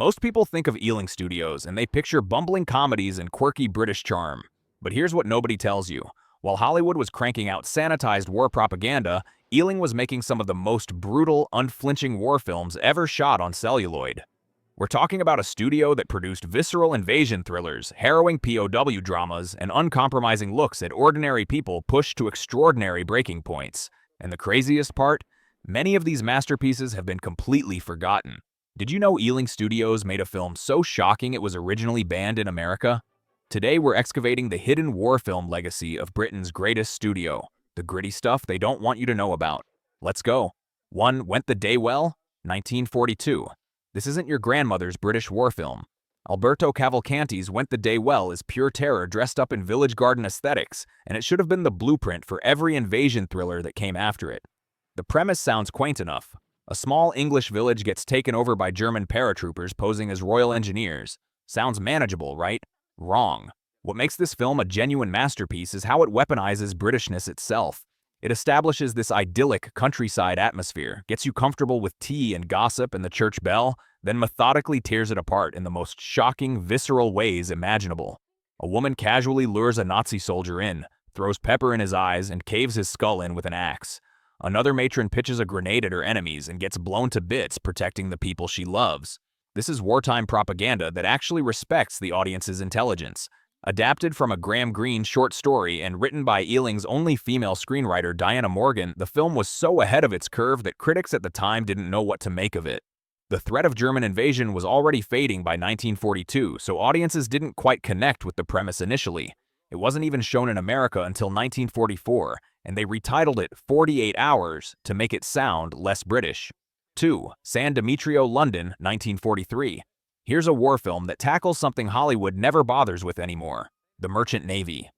Most people think of Ealing Studios and they picture bumbling comedies and quirky British charm. But here's what nobody tells you. While Hollywood was cranking out sanitized war propaganda, Ealing was making some of the most brutal, unflinching war films ever shot on celluloid. We're talking about a studio that produced visceral invasion thrillers, harrowing POW dramas, and uncompromising looks at ordinary people pushed to extraordinary breaking points. And the craziest part? Many of these masterpieces have been completely forgotten. Did you know Ealing Studios made a film so shocking it was originally banned in America? Today we're excavating the hidden war film legacy of Britain's greatest studio, the gritty stuff they don't want you to know about. Let's go. 1. Went the Day Well? 1942. This isn't your grandmother's British war film. Alberto Cavalcanti's Went the Day Well is pure terror dressed up in village garden aesthetics, and it should have been the blueprint for every invasion thriller that came after it. The premise sounds quaint enough. A small English village gets taken over by German paratroopers posing as royal engineers. Sounds manageable, right? Wrong. What makes this film a genuine masterpiece is how it weaponizes Britishness itself. It establishes this idyllic countryside atmosphere, gets you comfortable with tea and gossip and the church bell, then methodically tears it apart in the most shocking, visceral ways imaginable. A woman casually lures a Nazi soldier in, throws pepper in his eyes, and caves his skull in with an axe. Another matron pitches a grenade at her enemies and gets blown to bits protecting the people she loves. This is wartime propaganda that actually respects the audience's intelligence. Adapted from a Graham Greene short story and written by Ealing's only female screenwriter Diana Morgan, the film was so ahead of its curve that critics at the time didn't know what to make of it. The threat of German invasion was already fading by 1942, so audiences didn't quite connect with the premise initially. It wasn't even shown in America until 1944, and they retitled it 48 Hours to make it sound less British. 2. San Demetrio London, 1943. Here's a war film that tackles something Hollywood never bothers with anymore: the Merchant Navy.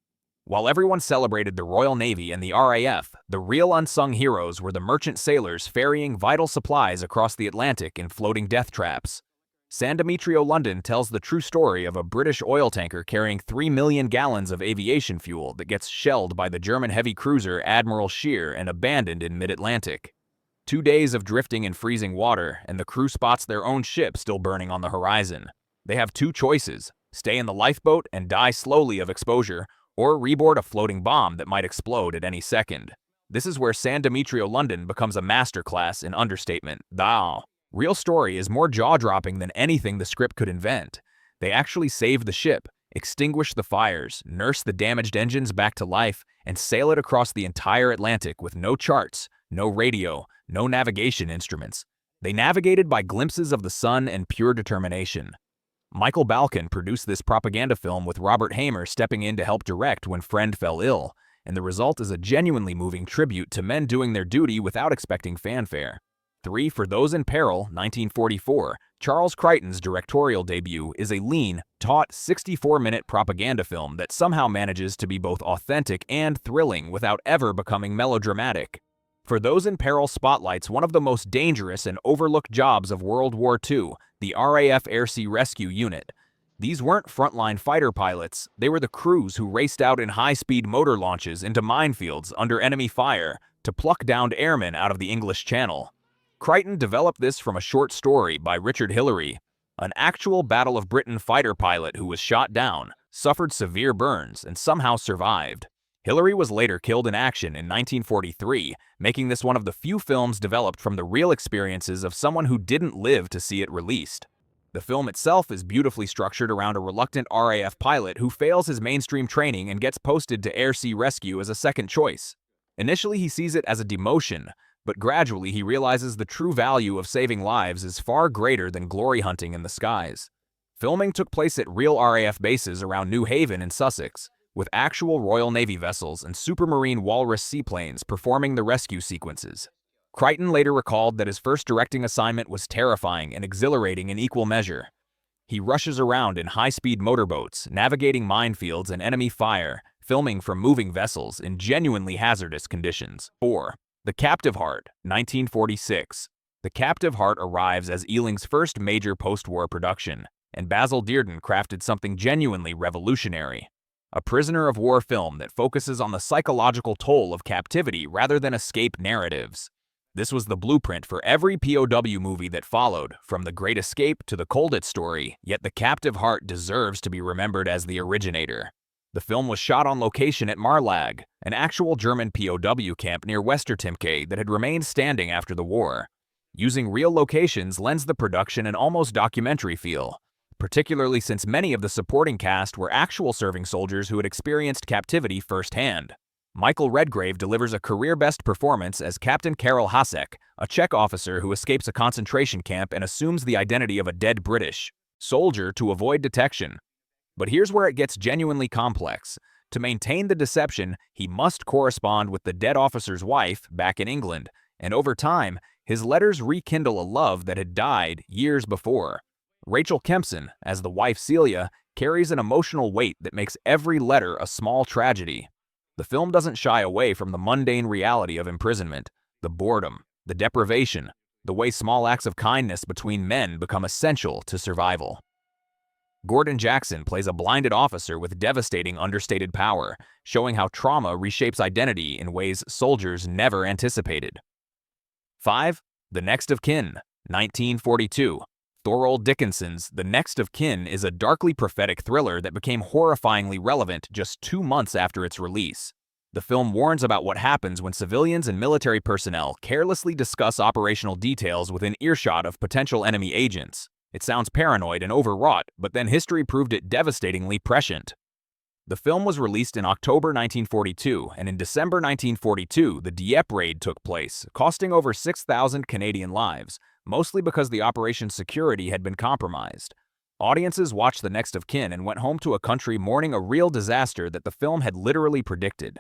While everyone celebrated the Royal Navy and the RAF, the real unsung heroes were the merchant sailors ferrying vital supplies across the Atlantic in floating death traps. San Demetrio London tells the true story of a British oil tanker carrying 3 million gallons of aviation fuel that gets shelled by the German heavy cruiser Admiral Scheer and abandoned in mid-Atlantic. 2 days of drifting in freezing water, and the crew spots their own ship still burning on the horizon. They have two choices: stay in the lifeboat and die slowly of exposure, or reboard a floating bomb that might explode at any second. This is where San Demetrio London becomes a masterclass in understatement. Thou. Real story is more jaw-dropping than anything the script could invent. They actually save the ship, extinguish the fires, nurse the damaged engines back to life, and sail it across the entire Atlantic with no charts, no radio, no navigation instruments. They navigated by glimpses of the sun and pure determination. Michael Balcon produced this propaganda film with Robert Hamer stepping in to help direct when Friend fell ill, and the result is a genuinely moving tribute to men doing their duty without expecting fanfare. 3. For Those in Peril, 1944, Charles Crichton's directorial debut, is a lean, taut 64-minute propaganda film that somehow manages to be both authentic and thrilling without ever becoming melodramatic. For Those in Peril spotlights one of the most dangerous and overlooked jobs of World War II, the RAF Air Sea Rescue Unit. These weren't frontline fighter pilots, they were the crews who raced out in high-speed motor launches into minefields under enemy fire to pluck downed airmen out of the English Channel. Crichton developed this from a short story by Richard Hillary, an actual Battle of Britain fighter pilot who was shot down, suffered severe burns, and somehow survived. Hillary was later killed in action in 1943, making this one of the few films developed from the real experiences of someone who didn't live to see it released. The film itself is beautifully structured around a reluctant RAF pilot who fails his mainstream training and gets posted to Air Sea Rescue as a second choice. Initially, he sees it as a demotion, but gradually he realizes the true value of saving lives is far greater than glory hunting in the skies. Filming took place at real RAF bases around New Haven in Sussex, with actual Royal Navy vessels and Supermarine Walrus seaplanes performing the rescue sequences. Crichton later recalled that his first directing assignment was terrifying and exhilarating in equal measure. He rushes around in high-speed motorboats, navigating minefields and enemy fire, filming from moving vessels in genuinely hazardous conditions. 4. The Captive Heart, 1946. The Captive Heart arrives as Ealing's first major post-war production, and Basil Dearden crafted something genuinely revolutionary. A prisoner of war film that focuses on the psychological toll of captivity rather than escape narratives. This was the blueprint for every POW movie that followed, from The Great Escape to the Colditz story, yet The Captive Heart deserves to be remembered as the originator. The film was shot on location at Marlag, an actual German POW camp near Westertimke that had remained standing after the war. Using real locations lends the production an almost documentary feel, particularly since many of the supporting cast were actual serving soldiers who had experienced captivity firsthand. Michael Redgrave delivers a career-best performance as Captain Karel Hasek, a Czech officer who escapes a concentration camp and assumes the identity of a dead British soldier to avoid detection. But here's where it gets genuinely complex. To maintain the deception, he must correspond with the dead officer's wife back in England, and over time, his letters rekindle a love that had died years before. Rachel Kempson, as the wife Celia, carries an emotional weight that makes every letter a small tragedy. The film doesn't shy away from the mundane reality of imprisonment, the boredom, the deprivation, the way small acts of kindness between men become essential to survival. Gordon Jackson plays a blinded officer with devastating understated power, showing how trauma reshapes identity in ways soldiers never anticipated. 5. The Next of Kin, 1942. Thorold Dickinson's The Next of Kin is a darkly prophetic thriller that became horrifyingly relevant just 2 months after its release. The film warns about what happens when civilians and military personnel carelessly discuss operational details within earshot of potential enemy agents. It sounds paranoid and overwrought, but then history proved it devastatingly prescient. The film was released in October 1942, and in December 1942, the Dieppe raid took place, costing over 6,000 Canadian lives, mostly because the operation's security had been compromised. Audiences watched The Next of Kin and went home to a country mourning a real disaster that the film had literally predicted.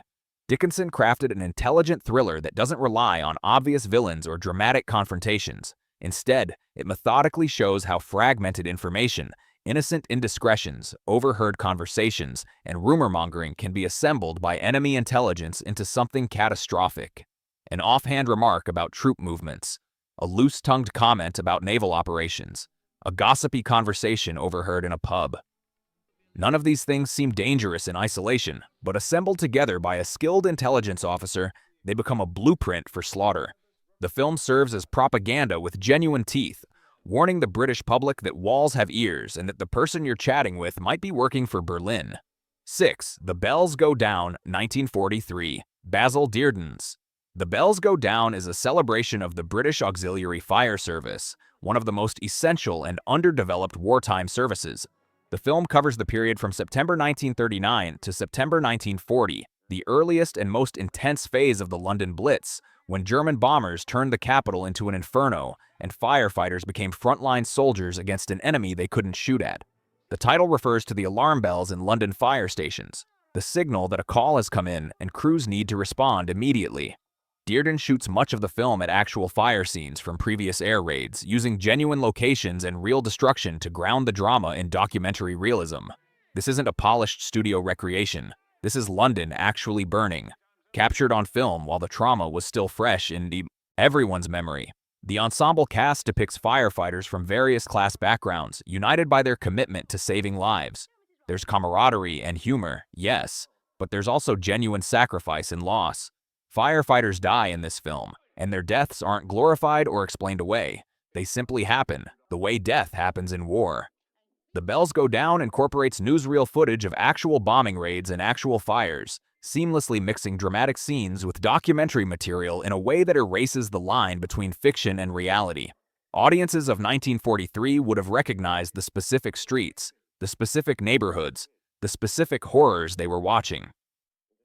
Dickinson crafted an intelligent thriller that doesn't rely on obvious villains or dramatic confrontations. Instead, it methodically shows how fragmented information, innocent indiscretions, overheard conversations, and rumor-mongering can be assembled by enemy intelligence into something catastrophic. An offhand remark about troop movements, a loose-tongued comment about naval operations, a gossipy conversation overheard in a pub. None of these things seem dangerous in isolation, but assembled together by a skilled intelligence officer, they become a blueprint for slaughter. The film serves as propaganda with genuine teeth, warning the British public that walls have ears and that the person you're chatting with might be working for Berlin. 6. The Bells Go Down, 1943. Basil Dearden's The Bells Go Down is a celebration of the British Auxiliary Fire Service, one of the most essential and underdeveloped wartime services. The film covers the period from September 1939 to September 1940, the earliest and most intense phase of the London Blitz, when German bombers turned the capital into an inferno and firefighters became frontline soldiers against an enemy they couldn't shoot at. The title refers to the alarm bells in London fire stations, the signal that a call has come in and crews need to respond immediately. Dearden shoots much of the film at actual fire scenes from previous air raids, using genuine locations and real destruction to ground the drama in documentary realism. This isn't a polished studio recreation. This is London actually burning, captured on film while the trauma was still fresh in everyone's memory. The ensemble cast depicts firefighters from various class backgrounds, united by their commitment to saving lives. There's camaraderie and humor, yes, but there's also genuine sacrifice and loss. Firefighters die in this film, and their deaths aren't glorified or explained away. They simply happen, the way death happens in war. The Bells Go Down incorporates newsreel footage of actual bombing raids and actual fires, seamlessly mixing dramatic scenes with documentary material in a way that erases the line between fiction and reality. Audiences of 1943 would have recognized the specific streets, the specific neighborhoods, the specific horrors they were watching.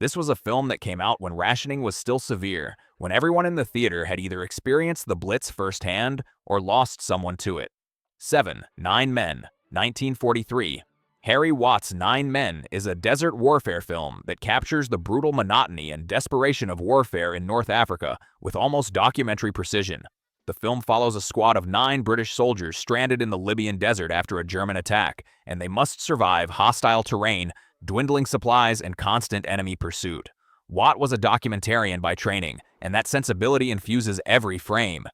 This was a film that came out when rationing was still severe, when everyone in the theater had either experienced the Blitz firsthand or lost someone to it. 7. 9 Men, 1943. Harry Watt's 9 Men is a desert warfare film that captures the brutal monotony and desperation of warfare in North Africa with almost documentary precision. The film follows a squad of 9 British soldiers stranded in the Libyan desert after a German attack, and they must survive hostile terrain, dwindling supplies, and constant enemy pursuit. Watt was a documentarian by training, and that sensibility infuses every frame.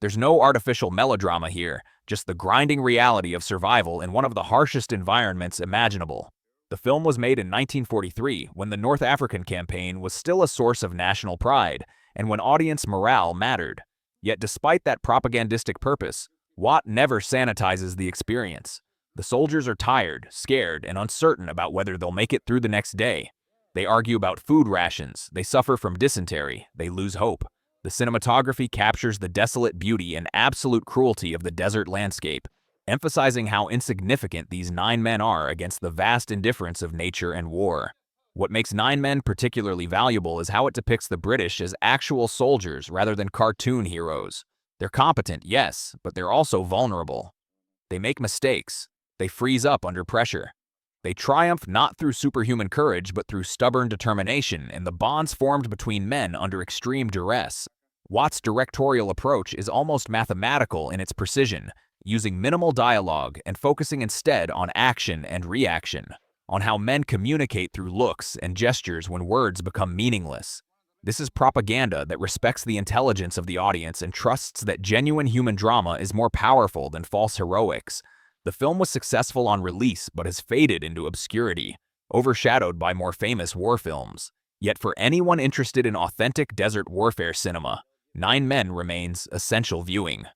There's no artificial melodrama here, just the grinding reality of survival in one of the harshest environments imaginable. The film was made in 1943, when the North African campaign was still a source of national pride, and when audience morale mattered. Yet despite that propagandistic purpose, WWII never sanitizes the experience. The soldiers are tired, scared, and uncertain about whether they'll make it through the next day. They argue about food rations, they suffer from dysentery, they lose hope. The cinematography captures the desolate beauty and absolute cruelty of the desert landscape, emphasizing how insignificant these 9 men are against the vast indifference of nature and war. What makes 9 Men particularly valuable is how it depicts the British as actual soldiers rather than cartoon heroes. They're competent, yes, but they're also vulnerable. They make mistakes. They freeze up under pressure. They triumph not through superhuman courage but through stubborn determination and the bonds formed between men under extreme duress. WWII's directorial approach is almost mathematical in its precision, using minimal dialogue and focusing instead on action and reaction, on how men communicate through looks and gestures when words become meaningless. This is propaganda that respects the intelligence of the audience and trusts that genuine human drama is more powerful than false heroics. The film was successful on release but has faded into obscurity, overshadowed by more famous war films. Yet for anyone interested in authentic desert warfare cinema, 9 Men remains essential viewing.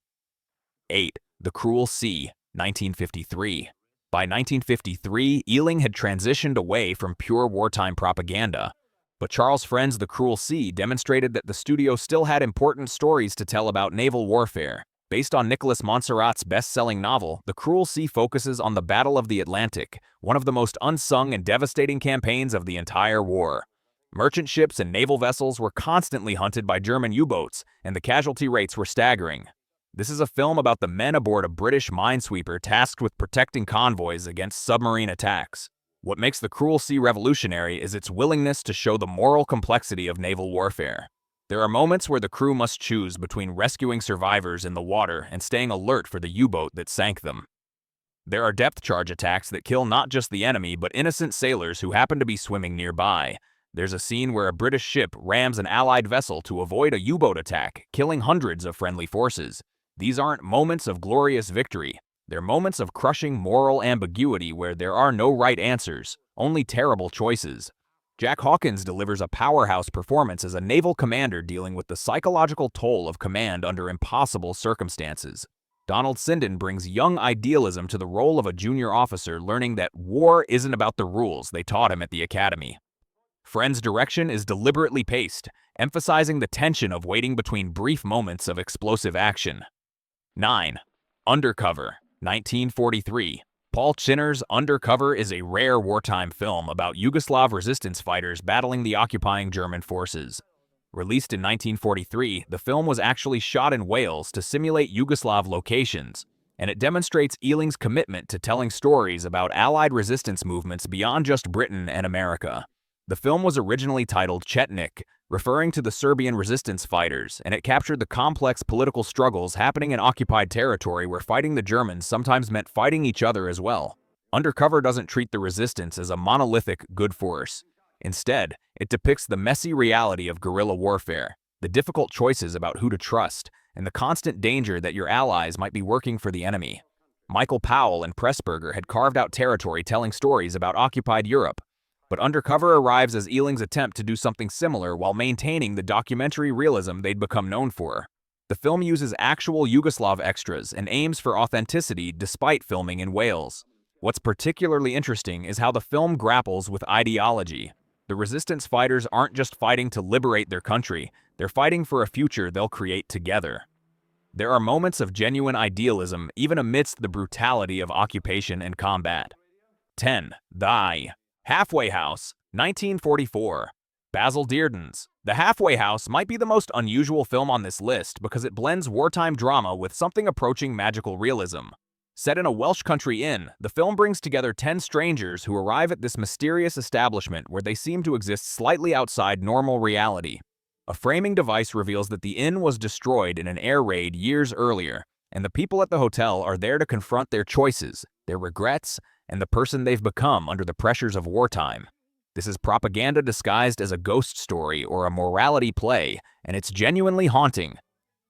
8. The Cruel Sea, 1953. By 1953, Ealing had transitioned away from pure wartime propaganda, but Charles Friend's The Cruel Sea demonstrated that the studio still had important stories to tell about naval warfare. Based on Nicholas Montserrat's best-selling novel, The Cruel Sea focuses on the Battle of the Atlantic, one of the most unsung and devastating campaigns of the entire war. Merchant ships and naval vessels were constantly hunted by German U-boats, and the casualty rates were staggering. This is a film about the men aboard a British minesweeper tasked with protecting convoys against submarine attacks. What makes The Cruel Sea revolutionary is its willingness to show the moral complexity of naval warfare. There are moments where the crew must choose between rescuing survivors in the water and staying alert for the U-boat that sank them. There are depth charge attacks that kill not just the enemy but innocent sailors who happen to be swimming nearby. There's a scene where a British ship rams an Allied vessel to avoid a U-boat attack, killing hundreds of friendly forces. These aren't moments of glorious victory. They're moments of crushing moral ambiguity where there are no right answers, only terrible choices. Jack Hawkins delivers a powerhouse performance as a naval commander dealing with the psychological toll of command under impossible circumstances. Donald Sinden brings young idealism to the role of a junior officer learning that war isn't about the rules they taught him at the academy. Friend's direction is deliberately paced, emphasizing the tension of waiting between brief moments of explosive action. 9. Undercover, 1943. Paul Chinner's Undercover is a rare wartime film about Yugoslav resistance fighters battling the occupying German forces. Released in 1943, the film was actually shot in Wales to simulate Yugoslav locations, and it demonstrates Ealing's commitment to telling stories about Allied resistance movements beyond just Britain and America. The film was originally titled Chetnik, referring to the Serbian resistance fighters, and it captured the complex political struggles happening in occupied territory where fighting the Germans sometimes meant fighting each other as well. Undercover doesn't treat the resistance as a monolithic good force. Instead, it depicts the messy reality of guerrilla warfare, the difficult choices about who to trust, and the constant danger that your allies might be working for the enemy. Michael Powell and Pressburger had carved out territory telling stories about occupied Europe, but Undercover arrives as Ealing's attempt to do something similar while maintaining the documentary realism they'd become known for. The film uses actual Yugoslav extras and aims for authenticity despite filming in Wales. What's particularly interesting is how the film grapples with ideology. The resistance fighters aren't just fighting to liberate their country, they're fighting for a future they'll create together. There are moments of genuine idealism even amidst the brutality of occupation and combat. 10. The Halfway House, 1944. Basil Dearden's The Halfway House might be the most unusual film on this list because it blends wartime drama with something approaching magical realism. Set in a Welsh country inn, the film brings together 10 strangers who arrive at this mysterious establishment where they seem to exist slightly outside normal reality. A framing device reveals that the inn was destroyed in an air raid years earlier, and the people at the hotel are there to confront their choices, their regrets, and the person they've become under the pressures of wartime. This is propaganda disguised as a ghost story or a morality play, and it's genuinely haunting.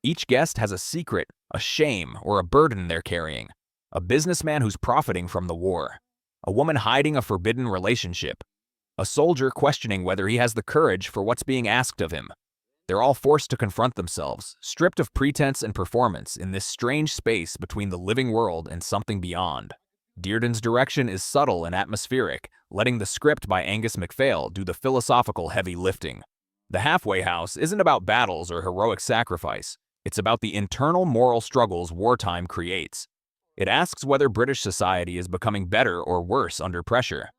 Each guest has a secret, a shame, or a burden they're carrying. A businessman who's profiting from the war. A woman hiding a forbidden relationship. A soldier questioning whether he has the courage for what's being asked of him. They're all forced to confront themselves, stripped of pretense and performance in this strange space between the living world and something beyond. Dearden's direction is subtle and atmospheric, letting the script by Angus MacPhail do the philosophical heavy lifting. The Halfway House isn't about battles or heroic sacrifice. It's about the internal moral struggles wartime creates. It asks whether British society is becoming better or worse under pressure.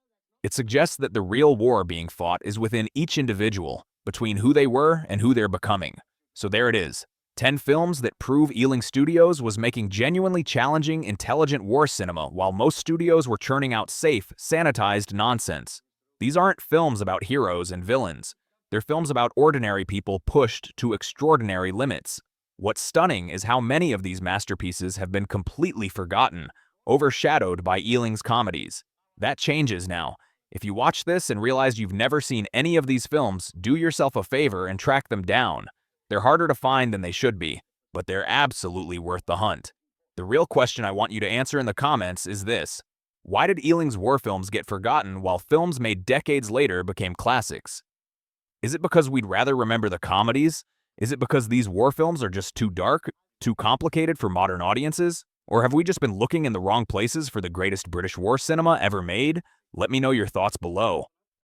It suggests that the real war being fought is within each individual, between who they were and who they're becoming. So there it is. 10 films that prove Ealing Studios was making genuinely challenging, intelligent war cinema while most studios were churning out safe, sanitized nonsense. These aren't films about heroes and villains. They're films about ordinary people pushed to extraordinary limits. What's stunning is how many of these masterpieces have been completely forgotten, overshadowed by Ealing's comedies. That changes now. If you watch this and realize you've never seen any of these films, do yourself a favor and track them down. They're harder to find than they should be, but they're absolutely worth the hunt. The real question I want you to answer in the comments is this: why did Ealing's war films get forgotten while films made decades later became classics? Is it because we'd rather remember the comedies? Is it because these war films are just too dark, too complicated for modern audiences? Or have we just been looking in the wrong places for the greatest British war cinema ever made? Let me know your thoughts below.